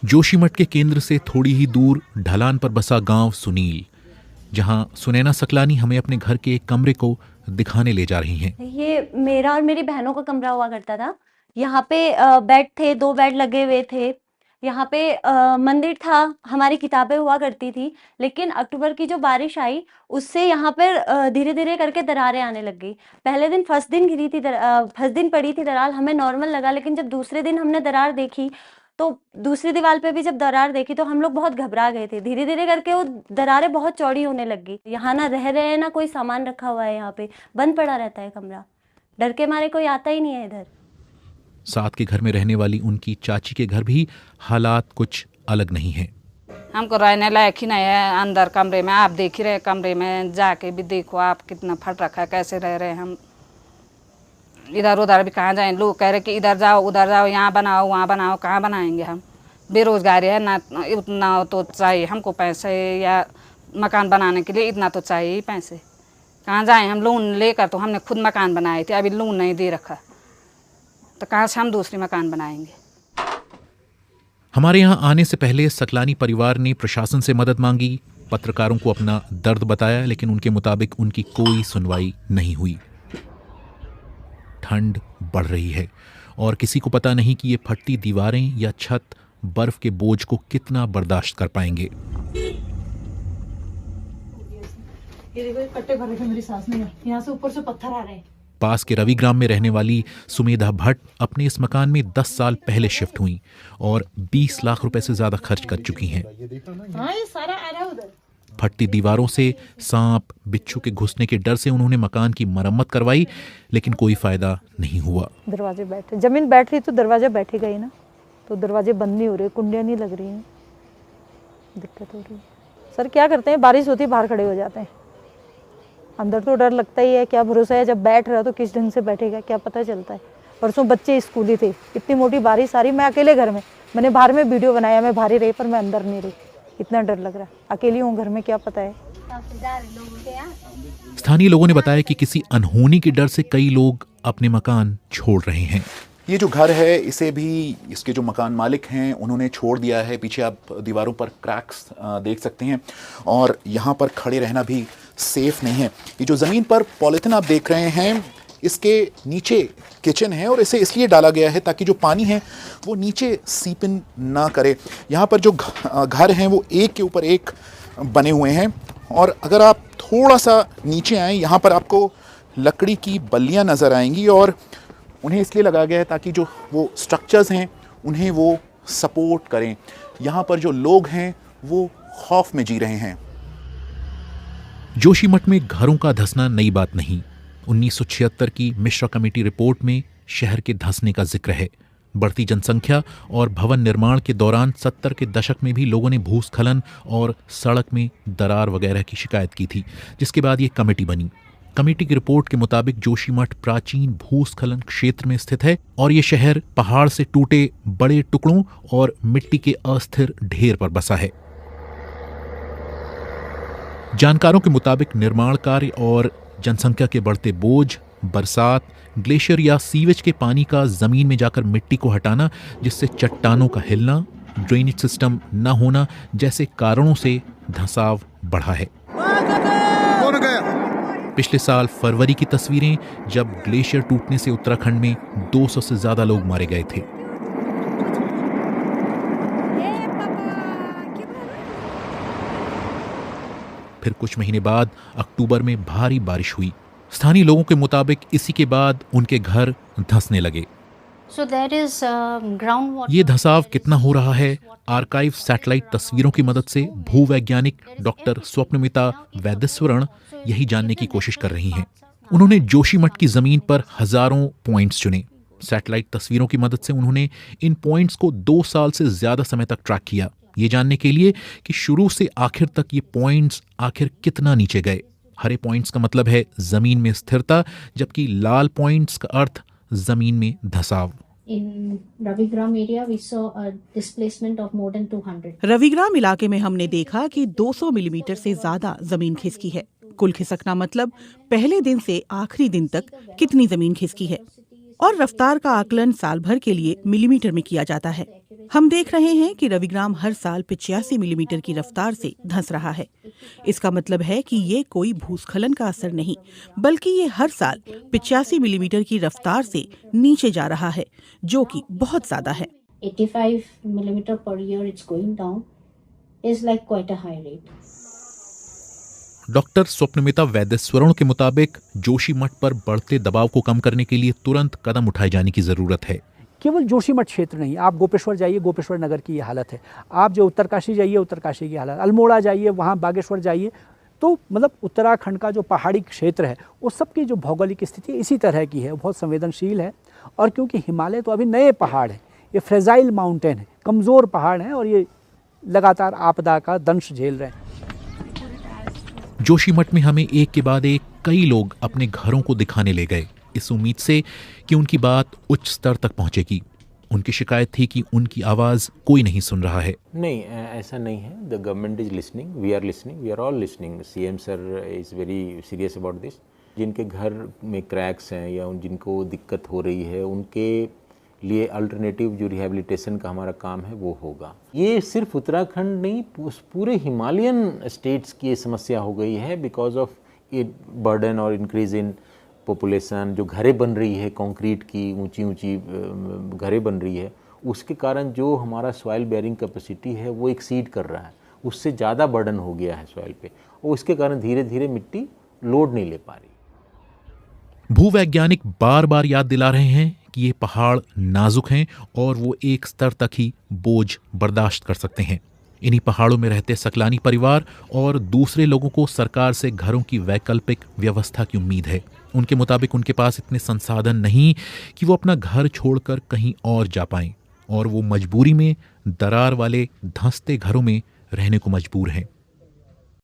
जोशीमठ के केंद्र से थोड़ी ही दूर ढलान पर बसा गांव सुनील, जहां सुनैना सकलानी हमें अपने घर के एक कमरे को दिखाने ले जा रही हैं। ये मेरा और मेरी बहनों का कमरा हुआ करता था। यहाँ पे बेड थे, 2 बेड लगे हुए थे। यहाँ पे मंदिर था, हमारी किताबें हुआ करती थी। लेकिन अक्टूबर की जो बारिश आई, उससे यहाँ पर धीरे-धीरे करके दरारें आने लग गई। पहले दिन फर्स्ट दिन फर्स्ट दिन पड़ी थी दरार, हमें नॉर्मल लगा, लेकिन जब दूसरे दिन हमने दरार देखी, तो दूसरी दीवार पे भी जब दरार देखी तो हम लोग बहुत घबरा गए थे। धीरे-धीरे करके वो दरारें बहुत चौड़ी होने लग गई। यहाँ ना रह रहे हैं, ना कोई सामान रखा हुआ है, यहाँ पे बंद पड़ा रहता है कमरा। डर के मारे कोई आता ही नहीं है इधर। साथ के घर में रहने वाली उनकी चाची के घर भी हालात कुछ अलग नहीं हैं। हमको रहने लायक ही नहीं है अंदर कमरे में। आप देख ही रहे, कमरे में जाके भी देखो आप, कितना फट रखा है, कैसे रह रहे हैं हम। इधर उधर भी कहाँ जाएं, लोग कह रहे कि इधर जाओ उधर जाओ, यहाँ बनाओ वहाँ बनाओ, कहाँ बनाएंगे हम। बेरोजगारी है ना, उतना तो चाहिए हमको पैसे, या मकान बनाने के लिए इतना तो चाहिए ही पैसे। कहाँ जाएं हम, लोन लेकर तो हमने खुद मकान बनाए थे, अभी लोन नहीं दे रखा, तो कहाँ से हम दूसरी मकान बनाएंगे। हमारे यहाँ आने से पहले सकलानी परिवार ने प्रशासन से मदद मांगी, पत्रकारों को अपना दर्द बताया, लेकिन उनके मुताबिक उनकी कोई सुनवाई नहीं हुई। ठंड बढ़ रही है और किसी को पता नहीं कि ये फटती दीवारें या छत बर्फ के बोझ को कितना बर्दाश्त कर पाएंगे। ये देखो, ये कट्टे भरे थे मेरी सास ने, यहाँ से ऊपर से पत्थर आ रहे हैं। पास के रविग्राम में रहने वाली सुमेधा भट्ट अपने इस मकान में 10 साल पहले शिफ्ट हुई और 20 लाख रुपए से ज्यादा खर्च कर चुकी हैं। हाँ, ये सारा आ रहा है उधर। फटती दीवारों से सांप बिच्छू के घुसने के डर से उन्होंने मकान की मरम्मत करवाई, लेकिन कोई फायदा नहीं हुआ। दरवाजे बैठे, जमीन बैठ रही तो दरवाजा बैठेगा ही ना, तो दरवाजे बंद नहीं हो रहे, कुंडियाँ नहीं लग रही हैं, दिक्कत हो रही है। सर क्या करते हैं, बारिश होती है बाहर खड़े हो जाते हैं। अंदर तो डर लगता ही है, क्या भरोसा है, जब बैठ रहा तो किस ढंग से बैठेगा, क्या पता चलता है। परसों बच्चे स्कूली थे, इतनी मोटी बारिश आ रही, मैं अकेले घर में, मैंने बाहर में वीडियो बनाया, मैं बाहर ही रही पर मैं अंदर नहीं रही, इतना डर लग रहा है। अकेली हूँ घर में, क्या पता है। स्थानीय लोगों ने बताया कि किसी अनहोनी के डर से कई लोग अपने मकान छोड़ रहे हैं। ये जो घर है, इसे भी इसके जो मकान मालिक हैं उन्होंने छोड़ दिया है। पीछे आप दीवारों पर क्रैक्स देख सकते हैं और यहाँ पर खड़े रहना भी सेफ नहीं है। ये जो ज़मीन पर पॉलीथिन आप देख रहे हैं, इसके नीचे किचन है और इसे इसलिए डाला गया है ताकि जो पानी है वो नीचे सीप इन ना करे। यहाँ पर जो घर हैं वो एक के ऊपर एक बने हुए हैं और अगर आप थोड़ा सा नीचे आएँ, यहाँ पर आपको लकड़ी की बल्लियाँ नज़र आएंगी और उन्हें इसलिए लगाया गया है ताकि जो वो स्ट्रक्चर्स हैं उन्हें वो सपोर्ट करें। यहाँ पर जो लोग हैं वो खौफ में जी रहे हैं। जोशीमठ में घरों का धंसना नई बात नहीं। 1976 की मिश्रा कमेटी रिपोर्ट में शहर के धंसने का जिक्र है। बढ़ती जनसंख्या और भवन निर्माण के दौरान 70 के दशक में भी लोगों ने भूस्खलन और सड़क में दरार वगैरह की शिकायत की थी, जिसके बाद ये कमेटी बनी। कमेटी की रिपोर्ट के मुताबिक जोशीमठ प्राचीन भूस्खलन क्षेत्र में स्थित है और ये शहर पहाड़ से टूटे बड़े टुकड़ों और मिट्टी के अस्थिर ढेर पर बसा है। जानकारों के मुताबिक निर्माण कार्य और जनसंख्या के बढ़ते बोझ, बरसात, ग्लेशियर या सीवेज के पानी का जमीन में जाकर मिट्टी को हटाना, जिससे चट्टानों का हिलना, ड्रेनेज सिस्टम न होना जैसे कारणों से धंसाव बढ़ा है। पिछले साल फरवरी की तस्वीरें, जब ग्लेशियर टूटने से उत्तराखंड में 200 से ज्यादा लोग मारे गए थे। फिर कुछ महीने बाद अक्टूबर में भारी बारिश हुई। स्थानीय लोगों के मुताबिक इसी के बाद उनके घर धंसने लगे। ये धंसाव कितना हो रहा है, आर्काइव सैटेलाइट तस्वीरों की मदद से भूवैज्ञानिक डॉक्टर स्वप्नमिता वैदेश्वरण यही जानने की कोशिश कर रही हैं। उन्होंने जोशीमठ की जमीन पर हजारों पॉइंट्स चुने। सैटेलाइट तस्वीरों की मदद से उन्होंने इन पॉइंट्स को 2 साल से ज्यादा समय तक ट्रैक किया, ये जानने के लिए कि शुरू से आखिर तक ये पॉइंट्स आखिर कितना नीचे गए। हरे पॉइंट्स का मतलब है जमीन में स्थिरता, जबकि लाल पॉइंट्स का अर्थ जमीन में धंसाव। रविग्राम इलाके में हमने देखा कि 200 मिलीमीटर से ज्यादा जमीन खिसकी है। कुल खिसकना मतलब पहले दिन से आखिरी दिन तक कितनी जमीन खिसकी है। और रफ्तार का आकलन साल भर के लिए मिलीमीटर में किया जाता है। हम देख रहे हैं कि रविग्राम हर साल 85 मिलीमीटर की रफ्तार से धंस रहा है। इसका मतलब है कि ये कोई भूस्खलन का असर नहीं, बल्कि ये हर साल 85 मिलीमीटर की रफ्तार से नीचे जा रहा है, जो कि बहुत ज्यादा है। 85 millimeter per year it's going down is like quite a high rate. Doctor Swapnamita Vaideshwaran के मुताबिक जोशीमठ पर बढ़ते दबाव को कम करने के लिए तुरंत कदम उठाए जाने की जरूरत है। केवल जोशीमठ क्षेत्र नहीं, आप गोपेश्वर जाइए, गोपेश्वर नगर की ये हालत है। आप जो उत्तरकाशी जाइए, उत्तरकाशी की हालत, अल्मोड़ा जाइए, वहाँ बागेश्वर जाइए, तो मतलब उत्तराखंड का जो पहाड़ी क्षेत्र है उस सब की जो भौगोलिक स्थिति इसी तरह की है, बहुत संवेदनशील है। और क्योंकि हिमालय तो अभी नए पहाड़ हैं, ये फ्रेजाइल माउंटेन है, कमज़ोर पहाड़ हैं और ये लगातार आपदा का दंश झेल रहे हैं। जोशीमठ में हमें एक के बाद एक कई लोग अपने घरों को दिखाने ले गए, इस उम्मीद से कि उनकी बात उच्च स्तर तक पहुंचेगी। उनकी शिकायत थी कि उनकी आवाज कोई नहीं सुन रहा है। नहीं, ऐसा नहीं है। The government is listening, we are listening, we are all listening. CM sir is very serious about this. जिनके घर में क्रैक्स हैं या जिनको दिक्कत हो रही है, उनके लिए अल्टरनेटिव जो रिहेबिलिटेशन का हमारा काम है वो होगा। ये सिर्फ उत्तराखंड नहीं, पूरे हिमालयन स्टेट्स की ये समस्या हो गई है बिकॉज ऑफ ये बर्डन और इंक्रीज इन पॉपुलेशन। जो घरें बन रही है कंक्रीट की, ऊंची ऊंची घरें बन रही है, उसके कारण जो हमारा सॉइल बेयरिंग कैपेसिटी है वो एक्सीड कर रहा है, उससे ज़्यादा बर्डन हो गया है सॉइल पे, और उसके कारण धीरे धीरे मिट्टी लोड नहीं ले पा रही। भूवैज्ञानिक बार बार याद दिला रहे हैं कि ये पहाड़ नाजुक हैं और वो एक स्तर तक ही बोझ बर्दाश्त कर सकते हैं। इन्हीं पहाड़ों में रहते सकलानी परिवार और दूसरे लोगों को सरकार से घरों की वैकल्पिक व्यवस्था की उम्मीद है। उनके मुताबिक उनके पास इतने संसाधन नहीं कि वो अपना घर छोड़कर कहीं और जा पाएं, और वो मजबूरी में दरार वाले धंसते घरों में रहने को मजबूर हैं।